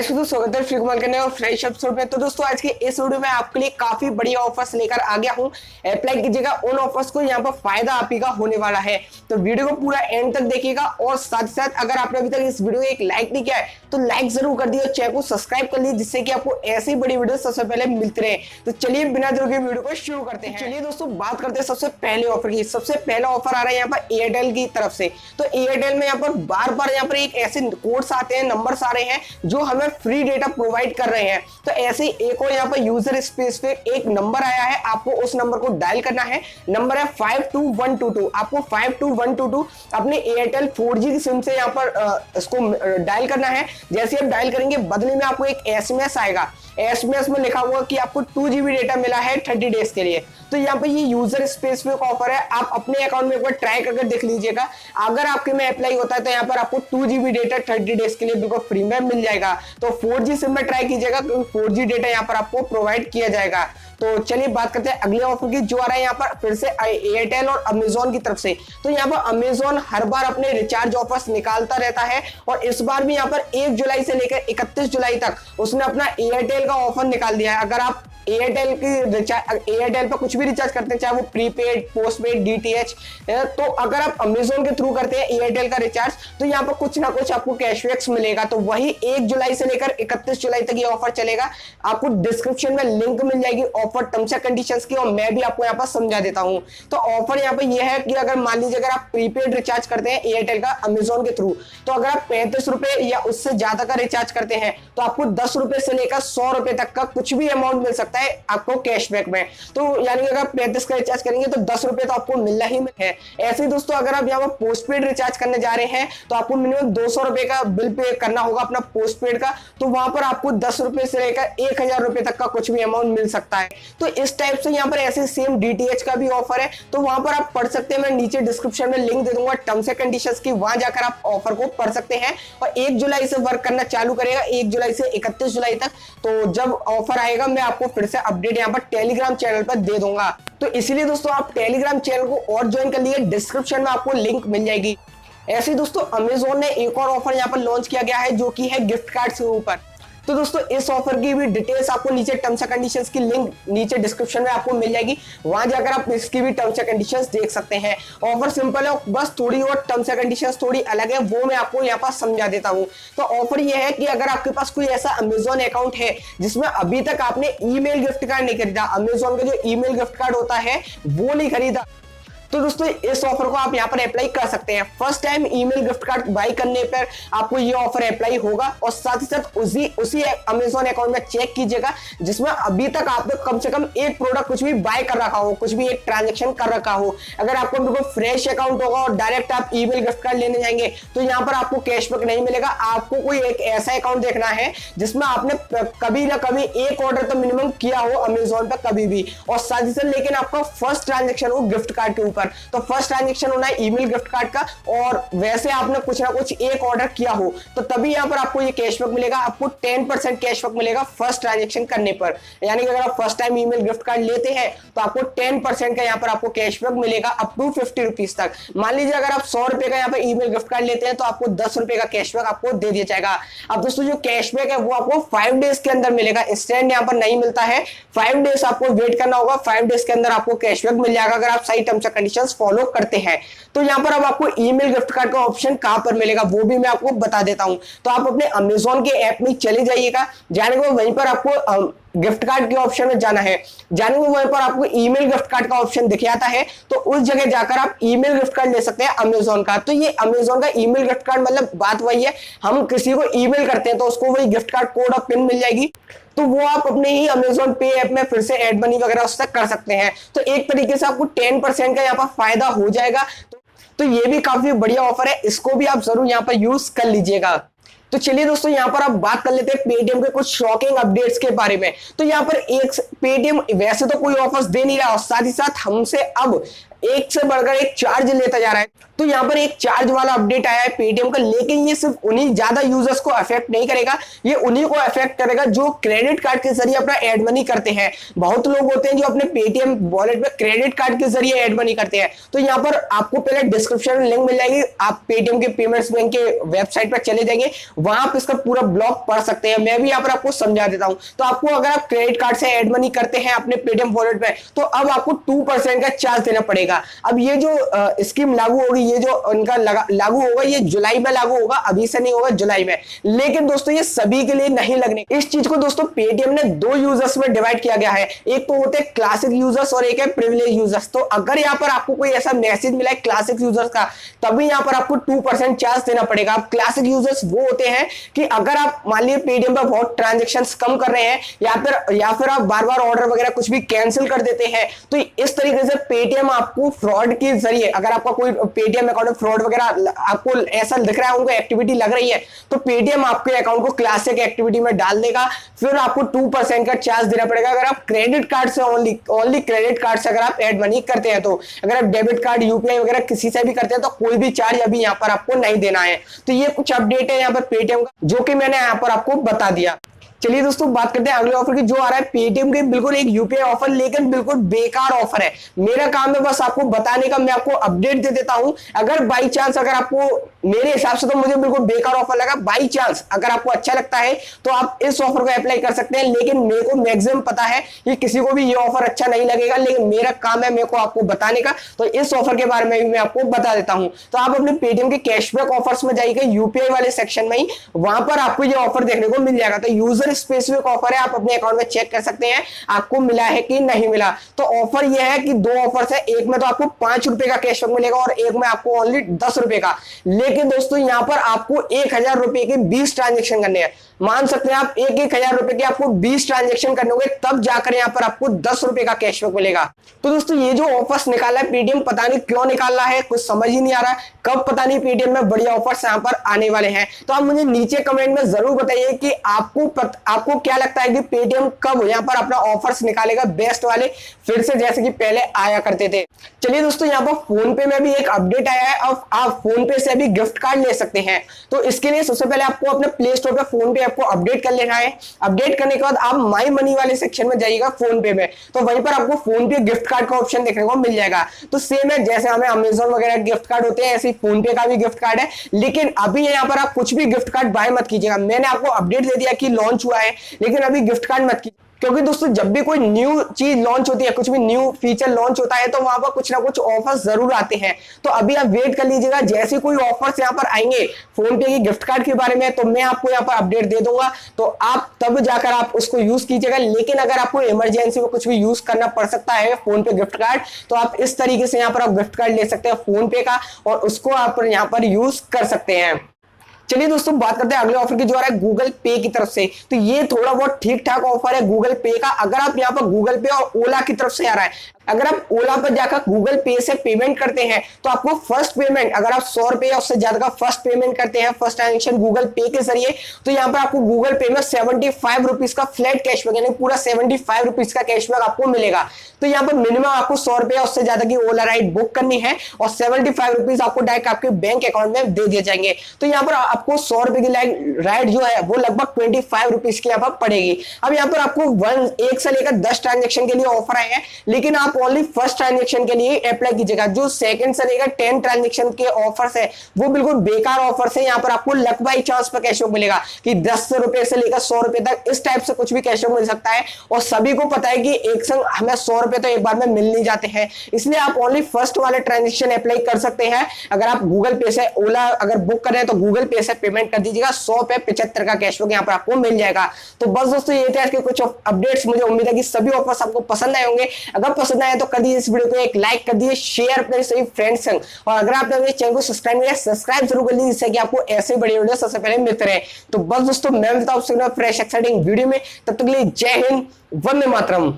दोस्तों स्वागत है फ्री कमाल करने और फ्रेश एपिसोड में। तो दोस्तों आज के इस वीडियो में आपके लिए काफी बढ़िया ऑफर्स लेकर आ गया हूं। अप्लाई कीजिएगा उन ऑफर्स को, यहाँ पर फायदा आप ही का होने वाला है। तो वीडियो को पूरा एंड तक देखिएगा और साथ ही साथ अगर आपने अभी तक इस वीडियो को एक लाइक नहीं किया है तो लाइक जरूर कर दिए और चैनल को सब्सक्राइब कर लीजिए, जिससे कि आपको ऐसी बड़ी वीडियो सबसे पहले मिलती रहे। तो चलिए बिना देर के वीडियो को शुरू करते हैं। चलिए दोस्तों बात करते हैं सबसे पहले ऑफर की। सबसे पहला ऑफर आ रहा है यहाँ पर एयरटेल की तरफ से। तो एयरटेल में यहाँ पर बार बार यहाँ पर एक ऐसे कोड्स आते हैं, नंबर्स आ रहे हैं जो हमें फ्री डेटा प्रोवाइड कर रहे हैं। तो ऐसे एक और यहाँ पर यूजर स्पेस पे एक नंबर आया है, आपको उस नंबर को डायल करना है। नंबर है 52122। आपको 52122 अपने एयरटेल 4G की सिम से यहाँ पर इसको डायल करना है। जैसे आप डायल करेंगे बदले में आपको एक एसएमएस आएगा। एसएमएस में लिखा हुआ कि आपको 2 GB डेटा मिला है 30 डेज के लिए। तो यहाँ पे ये यूजर स्पेसिफिक ऑफर है, आप अपने अकाउंट में एक बार ट्राई करके देख लीजिएगा। अगर आपके में अप्लाई होता है तो यहाँ पर आपको 2 GB डेटा 30 डेज के लिए बिल्कुल फ्री में मिल जाएगा। तो 4G सिम में ट्राई कीजिएगा क्योंकि 4G डेटा यहाँ पर आपको प्रोवाइड किया जाएगा। तो चलिए बात करते हैं अगले ऑफर की, जो आ रहा है यहाँ पर फिर से एयरटेल और अमेजोन की तरफ से। तो यहाँ पर अमेजोन हर बार अपने रिचार्ज ऑफर्स निकालता रहता है और इस बार भी यहाँ पर 1 जुलाई से लेकर 31 जुलाई तक उसने अपना एयरटेल का ऑफर निकाल दिया है। अगर आप एयरटेल पर कुछ भी रिचार्ज करते हैं, चाहे वो प्रीपेड, पोस्टपेड, डीटीएच, तो अगर आप अमेजोन के थ्रू करते हैं एयरटेल का रिचार्ज तो यहाँ पर कुछ ना कुछ आपको कैशबैक्स मिलेगा। तो वही 1 जुलाई से लेकर 31 जुलाई तक ये ऑफर चलेगा। आपको डिस्क्रिप्शन में लिंक मिल जाएगी ऑफर टर्म्स एंड कंडीशंस की, और मैं भी आपको यहाँ पर समझा देता हूँ। तो ऑफर यहाँ पर यह है कि अगर मान लीजिए अगर आप प्रीपेड रिचार्ज करते हैं एयरटेल का अमेजोन के थ्रू, तो अगर आप 35 रुपए या उससे ज्यादा का रिचार्ज करते हैं तो आपको 10 रुपए से लेकर 100 रुपए तक का कुछ भी अमाउंट मिल सकता है आपको कैशबैक में। तो यानी अगर 35 का रिचार्ज करेंगे तो 10 रुपए तो आपको मिलना ही है। ऐसे ही दोस्तों अगर आप यहाँ पर पोस्टपेड रिचार्ज करने जा रहे हैं तो आपको मिनिमम 200 रुपए का बिल पे करना होगा अपना पोस्टपेड का। तो वहां पर आपको 10 रुपए से लेकर 1000 रुपए तक का कुछ भी अमाउंट मिल सकता है। तो इस टाइप से यहाँ पर ऐसे सेम डीटीएच का भी ऑफर है, तो वहां पर आप पढ़ सकते हैं। मैं नीचे डिस्क्रिप्शन में लिंक दे दूंगा टर्म्स एंड कंडीशंस की, वहां जाकर आप ऑफर को पढ़ सकते हैं। और 1 जुलाई से वर्क करना चालू करेगा, 1 जुलाई से 31 जुलाई तक। तो जब ऑफर आएगा मैं आपको फिर से अपडेट यहाँ पर टेलीग्राम चैनल पर दे दूंगा। तो इसीलिए दोस्तों आप टेलीग्राम चैनल को और ज्वाइन कर लीजिए, डिस्क्रिप्शन में आपको लिंक मिल जाएगी। ऐसे ही दोस्तों अमेजोन ने एक और ऑफर यहाँ पर लॉन्च किया गया है जो कि है गिफ्ट कार्ड के ऊपर। तो दोस्तों इस ऑफर की भी डिटेल्स आपको नीचे टर्म्स एंड कंडीशंस की लिंक नीचे डिस्क्रिप्शन में आपको मिल जाएगी, वहां जाकर आप इसकी भी टर्म्स एंड कंडीशंस देख सकते हैं। ऑफर सिंपल है, बस थोड़ी और टर्म्स एंड कंडीशंस थोड़ी अलग है, वो मैं आपको यहाँ पर समझा देता हूँ। तो ऑफर ये है कि अगर आपके पास कोई ऐसा अमेजोन अकाउंट है जिसमें अभी तक आपने ईमेल गिफ्ट कार्ड नहीं खरीदा, अमेजोन का जो ईमेल गिफ्ट कार्ड होता है वो नहीं खरीदा, तो दोस्तों इस ऑफर को आप यहाँ पर अप्लाई कर सकते हैं। First time email gift card buy करने पर आपको ये ऑफर अप्लाई होगा। और साथ ही साथ उसी अमेजोन अकाउंट में चेक कीजिएगा जिसमें अभी तक आपने कम से कम एक प्रोडक्ट कुछ भी बाय कर रखा हो, कुछ भी एक ट्रांजेक्शन कर रखा हो। अगर आपको बिल्कुल फ्रेश अकाउंट होगा और डायरेक्ट आप ईमेल गिफ्ट कार्ड लेने जाएंगे तो यहाँ पर आपको कैशबैक नहीं मिलेगा। आपको कोई एक ऐसा अकाउंट देखना है जिसमें आपने कभी ना कभी एक ऑर्डर तो मिनिमम किया हो अमेजोन पर कभी भी, और साथ ही साथ लेकिन आपका फर्स्ट ट्रांजेक्शन हो गिफ्ट कार्ड के ऊपर। तो फर्स्ट ट्रांजैक्शन होना है ईमेल गिफ्ट कार्ड का, और वैसे आपने कुछ ना कुछ एक ऑर्डर किया हो तो तभी यहां पर आपको ये कैशबैक मिलेगा। आपको 10% कैशबैक मिलेगा फर्स्ट ट्रांजैक्शन करने पर। यानी कि अगर आप first time email gift card लेते हैं तो आपको 10% का यहां पर आपको कैशबैक मिलेगा अप टू 50 रुपीज तक। मान लीजिए अगर आप 100 रुपए का यहाँ पर ईमेल गिफ्ट कार्ड लेते हैं तो आपको 10 रुपए का कैशबैक आपको दे दिया जाएगा। अब दोस्तों जो कैशबैक है वो आपको 5 डेज के अंदर मिलेगा, इंस्टेंट यहाँ पर नहीं मिलता है। 5 डेज आपको वेट करना होगा, 5 डेज के अंदर आपको कैशबैक मिल जाएगा अगर आप सही टर्म्स एंड कंडीशंस फॉलो करते हैं। तो यहां पर अब आपको ईमेल गिफ्ट कार्ड का ऑप्शन कहां पर मिलेगा वो भी मैं आपको बता देता हूं। तो आप अपने अमेजोन के ऐप में चले जाइएगा, जाने के बाद वहीं पर आपको गिफ्ट कार्ड के ऑप्शन में जाना है। जाने के वहीं पर आपको ईमेल गिफ्ट कार्ड का ऑप्शन दिख जाता है, तो उस जगह जाकर आप ईमेल गिफ्ट कार्ड ले सकते हैं अमेजोन का। तो ये अमेजोन का ईमेल गिफ्ट कार्ड मतलब बात वही है, हम किसी को ईमेल करते हैं तो उसको वही गिफ्ट कार्ड कोड और पिन मिल जाएगी, तो वो आप अपने ही अमेजोन पे ऐप में फिर से एड मनी वगैरह उससे कर सकते हैं। तो एक तरीके से आपको 10% का यहाँ पर फायदा हो जाएगा। तो ये भी काफी बढ़िया ऑफर है, इसको भी आप जरूर यहाँ पर यूज कर लीजिएगा। तो चलिए दोस्तों यहाँ पर आप बात कर लेते हैं पेटीएम के कुछ शॉकिंग अपडेट्स के बारे में। तो यहाँ पर एक पेटीएम वैसे तो कोई ऑफर्स दे नहीं रहा और साथ ही साथ हमसे अब एक से बढ़कर एक चार्ज लेता जा रहा है। तो यहाँ पर एक चार्ज वाला अपडेट आया है पेटीएम का, लेकिन ये सिर्फ उन्हीं ज्यादा यूजर्स को अफेक्ट नहीं करेगा, ये उन्हीं को अफेक्ट करेगा जो क्रेडिट कार्ड के जरिए अपना एड मनी करते हैं। बहुत लोग होते हैं जो अपने पेटीएम वॉलेट में क्रेडिट कार्ड के जरिए एड मनी करते हैं। तो यहाँ पर आपको पहले डिस्क्रिप्शन में लिंक मिल जाएगी, आप पेटीएम के पेमेंट्स बैंक के वेबसाइट पर चले जाएंगे, वहां पर इसका पूरा ब्लॉग पढ़ सकते हैं। मैं भी यहाँ पर आपको समझा देता हूं। तो आपको अगर आप क्रेडिट कार्ड से एड मनी करते हैं अपने पेटीएम वॉलेट में, तो अब आपको 2% का चार्ज देना पड़ेगा। अब ये जो स्कीम लागू होगी, ये जो उनका लागू होगा, ये जुलाई में लागू होगा, अभी से नहीं होगा, जुलाई में। लेकिन दोस्तों ये सभी के लिए नहीं लगने। इस चीज को दोस्तों पेटीएम ने 2 यूजर्स में डिवाइड किया गया है, एक तो होते हैं क्लासिक यूजर्स और एक है प्रिविलेज यूजर्स। तो अगर यहाँ पर आपको कोई ऐसा मैसेज मिला है क्लासिक यूजर्स का, तभी यहाँ पर आपको 2% चार्ज देना पड़ेगा। अब क्लासिक यूजर्स वो होते हैं कि अगर आप मान लीजिए पेटीएम पर बहुत ट्रांजेक्शन कम कर रहे हैं, या फिर आप बार बार ऑर्डर वगैरह कुछ भी कैंसिल कर देते हैं, तो इस तरीके से पेटीएम आपको फ्रॉड के जरिए, अगर आपका कोई पेटीएम अकाउंट में फ्रॉड वगैरह आपको ऐसा दिख रहा है, उनको एक्टिविटी लग रही है, तो पेटीएम आपके अकाउंट को क्लासिक एक्टिविटी में डाल देगा, फिर आपको 2% का चार्ज देना पड़ेगा। अगर आप क्रेडिट कार्ड से ओनली क्रेडिट कार्ड से अगर आप एड मनी करते हैं, तो अगर आप डेबिट कार्ड यूपीआई वगैरह किसी से भी करते हैं, तो कोई भी चार्ज अभी यहाँ पर आपको नहीं देना है। तो ये कुछ अपडेट है यहाँ पर पेटीएम का, जो कि मैंने यहाँ पर आपको बता दिया। चलिए दोस्तों बात करते हैं अगले ऑफर की, जो आ रहा है पेटीएम के बिल्कुल एक यूपीआई ऑफर, लेकिन बिल्कुल बेकार ऑफर है। मेरा काम है बस आपको बताने का, मैं आपको अपडेट दे देता हूं। अगर बाई चांस, अगर आपको, मेरे हिसाब से तो मुझे बिल्कुल बेकार ऑफर लगा, बाई चांस अगर आपको अच्छा लगता है तो आप इस ऑफर को अप्लाई कर सकते हैं। लेकिन मेरे को मैक्सिमम पता है कि किसी को भी ये ऑफर अच्छा नहीं लगेगा, लेकिन मेरा काम है मेरे को आपको बताने का, तो इस ऑफर के बारे में भी मैं आपको बता देता हूं। तो आप अपने पेटीएम के कैशबैक ऑफर्स में जाइएगा, यूपीआई वाले सेक्शन में ही, वहां पर आपको ये ऑफर देखने को मिल जाएगा। तो यूजर स्पेसिफिक ऑफर है, आप अपने अकाउंट में चेक कर सकते हैं आपको मिला है कि नहीं मिला। तो ऑफर यह है कि 2 ऑफर्स है, एक में तो आपको 5 रुपए का कैशबैक मिलेगा और एक में आपको ओनली 10 रुपए का। लेकिन दोस्तों यहां पर आपको 1000 रुपए के 20 ट्रांजेक्शन करने हैं। मान सकते हैं आप 1000 रुपए के आपको 20 ट्रांजेक्शन करने होंगे, तब जाकर यहां पर आपको 10 रुपए का कैशबैक मिलेगा। तो दोस्तों ये जो ऑफर्स निकाला है पेटीएम, पता नहीं क्यों निकाल रहा है, कुछ समझ ही नहीं आ रहा, कब पता नहीं पेटीएम में बढ़िया ऑफर्स यहां पर आने वाले हैं। तो आप मुझे नीचे कमेंट में जरूर बताइए कि आपको क्या लगता है कि पेटीएम कब यहां पर अपना ऑफर्स निकालेगा बेस्ट वाले, फिर से जैसे कि पहले आया करते थे। चलिए दोस्तों यहां पर फोन पे में भी एक अपडेट आया है, अब आप फोन पे से भी गिफ्ट कार्ड ले सकते हैं। तो इसके लिए सबसे पहले आपको अपने प्ले स्टोर पे फोन पे आपको अपडेट कर लेना है। अपडेट करने के बाद आप माई मनी वाले सेक्शन में जाइएगा फोन पे में, तो वहीं पर आपको फोन पे गिफ्ट कार्ड का ऑप्शन देखने को मिल जाएगा। तो सेम है, जैसे हमें अमेजोन वगैरह गिफ्ट कार्ड होते हैं, ऐसे ही फोन पे का भी गिफ्ट कार्ड है। लेकिन अभी यहाँ पर आप कुछ भी गिफ्ट कार्ड बाय मत कीजिएगा। मैंने आपको अपडेट दे दिया कि लॉन्च हुआ है, लेकिन अभी गिफ्ट कार्ड मत कीजिए, क्योंकि दोस्तों जब भी कोई न्यू चीज लॉन्च होती है, कुछ भी न्यू फीचर लॉन्च होता है, तो वहां पर कुछ ना कुछ ऑफर्स जरूर आते हैं। तो अभी आप वेट कर लीजिएगा, जैसे कोई ऑफर्स यहाँ पर आएंगे फोन पे की गिफ्ट कार्ड के बारे में, तो मैं आपको यहाँ पर अपडेट दे दूंगा, तो आप तब जाकर आप उसको यूज कीजिएगा। लेकिन अगर आपको इमरजेंसी में कुछ भी यूज करना पड़ सकता है फोन पे गिफ्ट कार्ड, तो आप इस तरीके से यहाँ पर आप गिफ्ट कार्ड ले सकते हैं फोन पे का, और उसको आप यहाँ पर यूज कर सकते हैं। चलिए दोस्तों बात करते हैं अगले ऑफर की, जो आ रहा है गूगल पे की तरफ से। तो ये थोड़ा बहुत ठीक ठाक ऑफर है गूगल पे का। अगर आप यहाँ पर गूगल पे और ओला की तरफ से आ रहा है, अगर आप ओला पर जाकर गूगल पे से पेमेंट करते हैं, तो आपको फर्स्ट पेमेंट, अगर आप 100 रुपए या उससे ज्यादा का फर्स्ट पेमेंट करते हैं, फर्स्ट ट्रांजेक्शन गूगल पे के जरिए, तो यहाँ पर आपको गूगल पे में 75 रुपीज का फ्लैट कैशबैक, यानी पूरा 75 रुपीज का कैशबैक आपको मिलेगा। तो यहाँ पर मिनिमम आपको 100 रुपए या उससे ज्यादा की ओला राइड बुक करनी है, और 75 रुपीज आपको डायरेक्ट आपके बैंक अकाउंट में दे दिए जाएंगे। तो यहाँ पर आपको 100 रुपए की राइड जो है वो लगभग 25 रुपीज की यहाँ पर पड़ेगी। अब यहाँ पर आपको 1 से लेकर 10 ट्रांजेक्शन के लिए ऑफर आए हैं, लेकिन आप ओनली फर्स्ट ट्रांजेक्शन के लिए अप्लाई कीजिएगा। जो सेकंड से लेकर 10 ट्रांजेक्शन के ऑफर्स है वो बिल्कुल बेकार ऑफर्स है। यहाँ पर आपको लक बाई चांस पर कैशबैक मिलेगा कि 10 रुपए से लेकर 100 रुपए तक इस टाइप से कुछ भी कैशबैक मिल सकता है, और सभी को पता है कि एक संग हमें 100 रुपए तो एक बार में मिल नहीं जाते हैं, इसलिए आप ओनली फर्स्ट वाले ट्रांजेक्शन अप्लाई कर सकते हैं। अगर आप गूगल पे से ओला अगर बुक करें तो गूगल पे से पेमेंट कर दीजिएगा, 100 पे 75 का कैशबैक यहाँ पर आपको मिल जाएगा। तो बस दोस्तों ये थे आज के कुछ अपडेट्स। मुझे उम्मीद है कि सभी ऑफर्स आपको पसंद आए होंगे। अगर पसंद आए तो कर दीजिए इस वीडियो को एक लाइक, कर दीजिए शेयर अपने सभी फ्रेंड्स संग, और अगर आपने मेरे चैनल को सब्सक्राइब नहीं किया, सब्सक्राइब जरूर कर लीजिए, जिससे कि आपको ऐसे बड़ी वीडियो सबसे पहले मिलते रहे। तो बस दोस्तों मैं मिलता हूं आपसे फ्रेश एक्साइटिंग वीडियो में, तब तक के लिए जय हिंद, वंदे मातरम।